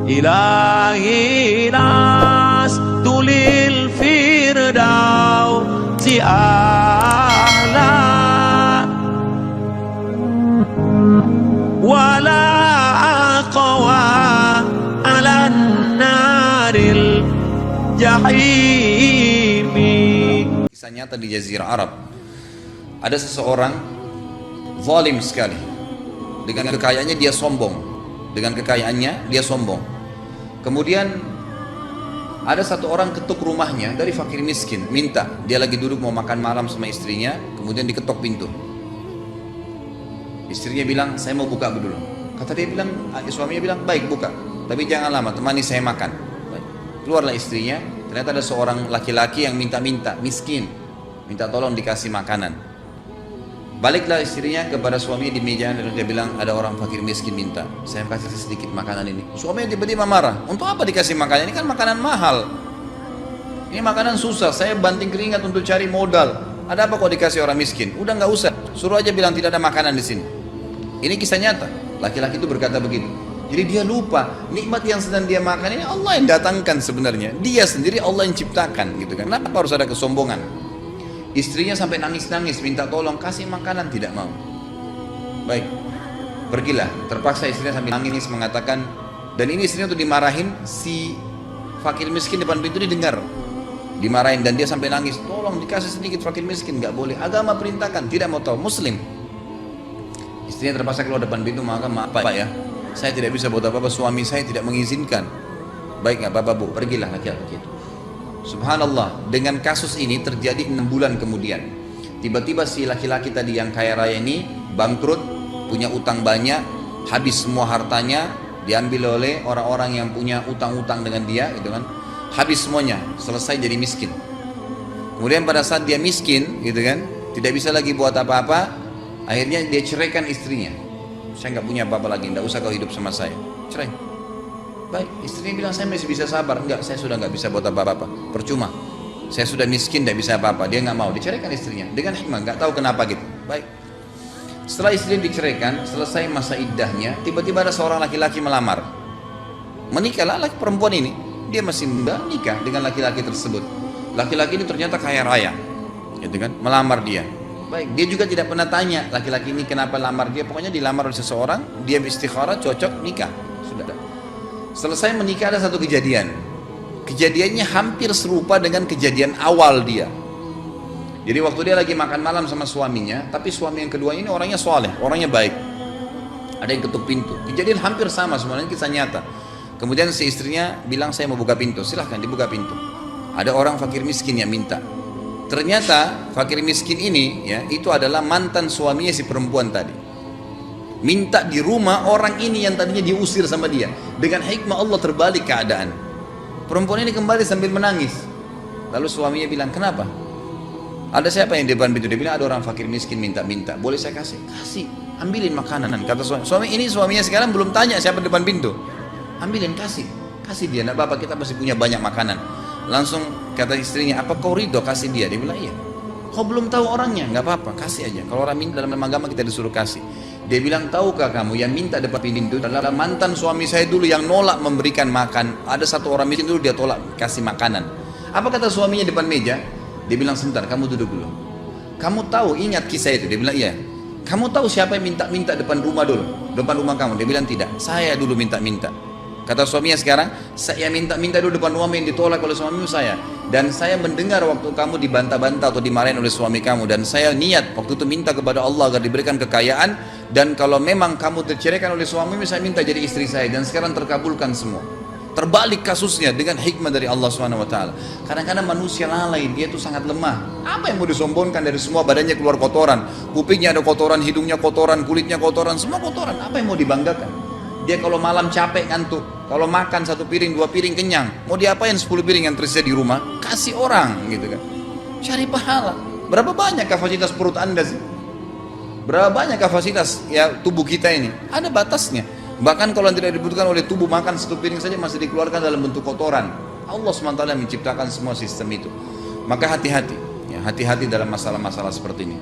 إلهي لست للفردوس أعلى ولا أقوى على النار الجحيم. Kisah nyata di Jazirah Arab, ada seseorang zalim sekali. Dengan kekayaannya dia sombong. Kemudian ada satu orang ketuk rumahnya dari fakir miskin, minta. Dia lagi duduk mau makan malam sama istrinya, kemudian diketok pintu. Istrinya bilang, saya mau buka dulu. Kata dia bilang, suaminya bilang, baik buka, tapi jangan lama, temani saya makan. Baik. Keluarlah istrinya, ternyata ada seorang laki-laki yang minta-minta, miskin, minta tolong dikasih makanan. Baliklah istrinya kepada suaminya di meja dan dia bilang, ada orang fakir miskin minta, saya kasih sedikit makanan ini. Suaminya tiba-tiba marah, untuk apa dikasih makanan? Ini kan makanan mahal, ini makanan susah, saya banting keringat untuk cari modal. Ada apa kok dikasih orang miskin? Udah nggak usah, suruh aja bilang tidak ada makanan di sini. Ini kisah nyata, laki-laki itu berkata begitu. Jadi dia lupa nikmat yang sedang dia makan ini Allah yang datangkan sebenarnya. Dia sendiri Allah yang ciptakan gitu kan. Kenapa harus ada kesombongan? Istrinya sampai nangis-nangis minta tolong kasih makanan, tidak mau. Baik, pergilah. Terpaksa istrinya sambil nangis mengatakan, dan ini istrinya tuh dimarahin, si fakir miskin depan pintu ini dengar, dimarahin dan dia sampai nangis, tolong dikasih sedikit fakir miskin, nggak boleh, agama perintahkan, tidak mau tahu, muslim. Istrinya terpaksa keluar depan pintu, maka maaf Pak ya, saya tidak bisa buat apa-apa, suami saya tidak mengizinkan. Baik, nggak apa-apa Bu, pergilah laki-laki itu. Subhanallah, dengan kasus ini terjadi 6 bulan kemudian. Tiba-tiba si laki-laki tadi yang kaya raya ini bangkrut, punya utang banyak, habis semua hartanya, diambil oleh orang-orang yang punya utang-utang dengan dia, gitu kan. Habis semuanya, selesai jadi miskin. Kemudian pada saat dia miskin, gitu kan, tidak bisa lagi buat apa-apa, akhirnya dia ceraikan istrinya. Saya nggak punya apa-apa lagi, nggak usah kau hidup sama saya, cerai. Baik, istrinya bilang saya masih bisa sabar. Enggak, saya sudah nggak bisa buat apa-apa, percuma, saya sudah miskin, tidak bisa apa-apa. Dia nggak mau, diceraikan istrinya dengan hikmah, nggak tahu kenapa gitu. Baik, setelah istrinya diceraikan, selesai masa iddahnya, tiba-tiba ada seorang laki-laki melamar. Menikahlah laki perempuan ini, dia masih muda, nikah dengan laki-laki tersebut. Laki-laki ini ternyata kaya raya, gitu kan, melamar dia. Baik, dia juga tidak pernah tanya laki-laki ini kenapa lamar dia, pokoknya dilamar oleh seseorang, dia istikharah, cocok, nikah, sudah. Selesai menikah ada satu kejadian. Kejadiannya hampir serupa dengan kejadian awal dia. Jadi waktu dia lagi makan malam sama suaminya, tapi suami yang kedua ini orangnya soleh, orangnya baik. Ada yang ketuk pintu. Kejadian hampir sama, semuanya kisah nyata. Kemudian si istrinya bilang saya mau buka pintu, silahkan dibuka pintu. Ada orang fakir miskin yang minta. Ternyata fakir miskin ini ya itu adalah mantan suaminya si perempuan tadi. Minta di rumah orang ini yang tadinya diusir sama dia. Dengan hikmah Allah terbalik keadaan. Perempuan ini kembali sambil menangis. Lalu suaminya bilang, kenapa? Ada siapa yang di depan pintu? Dia bilang ada orang fakir miskin minta-minta. Boleh saya kasih? Kasih, ambilin makanan. Kata suaminya sekarang belum tanya siapa di depan pintu. Ambilin, kasih dia, enggak apa-apa, kita masih punya banyak makanan. Langsung kata istrinya, apa kau ridho kasih dia? Dia bilang iya. Kau belum tahu orangnya, nggak apa-apa, kasih aja. Kalau orang minta dalam agama kita disuruh kasih. Dia bilang, tahukah kamu yang minta depan pintu adalah mantan suami saya dulu yang nolak memberikan makan. Ada satu orang miskin dulu dia tolak kasih makanan. Apa kata suaminya depan meja? Dia bilang, sebentar, kamu duduk dulu. Kamu tahu, ingat kisah itu? Dia bilang, iya. Kamu tahu siapa yang minta-minta depan rumah dulu? Depan rumah kamu? Dia bilang, tidak. Saya dulu minta-minta. Kata suaminya sekarang, saya minta-minta dulu depan rumah yang ditolak oleh suamimu saya. Dan saya mendengar waktu kamu dibantah-bantah atau dimarahin oleh suami kamu. Dan saya niat waktu itu minta kepada Allah agar diberikan kekayaan. Dan kalau memang kamu terceraikan oleh suamimu, saya minta jadi istri saya. Dan sekarang terkabulkan semua. Terbalik kasusnya dengan hikmah dari Allah SWT. Kadang-kadang manusia lalai, dia itu sangat lemah. Apa yang mau disombongkan dari semua badannya keluar kotoran. Kupingnya ada kotoran, hidungnya kotoran, kulitnya kotoran, semua kotoran. Apa yang mau dibanggakan? Dia kalau malam capek ngantuk, kalau makan 1 piring 2 piring kenyang, mau diapain 10 piring yang tersedia di rumah? Kasih orang gitu kan. Cari pahala. Berapa banyak kapasitas perut Anda sih? Berapa banyak kapasitas ya tubuh kita ini? Ada batasnya. Bahkan kalau tidak dibutuhkan oleh tubuh, makan 1 piring saja masih dikeluarkan dalam bentuk kotoran. Allah SWT menciptakan semua sistem itu. Maka hati-hati, ya, hati-hati dalam masalah-masalah seperti ini.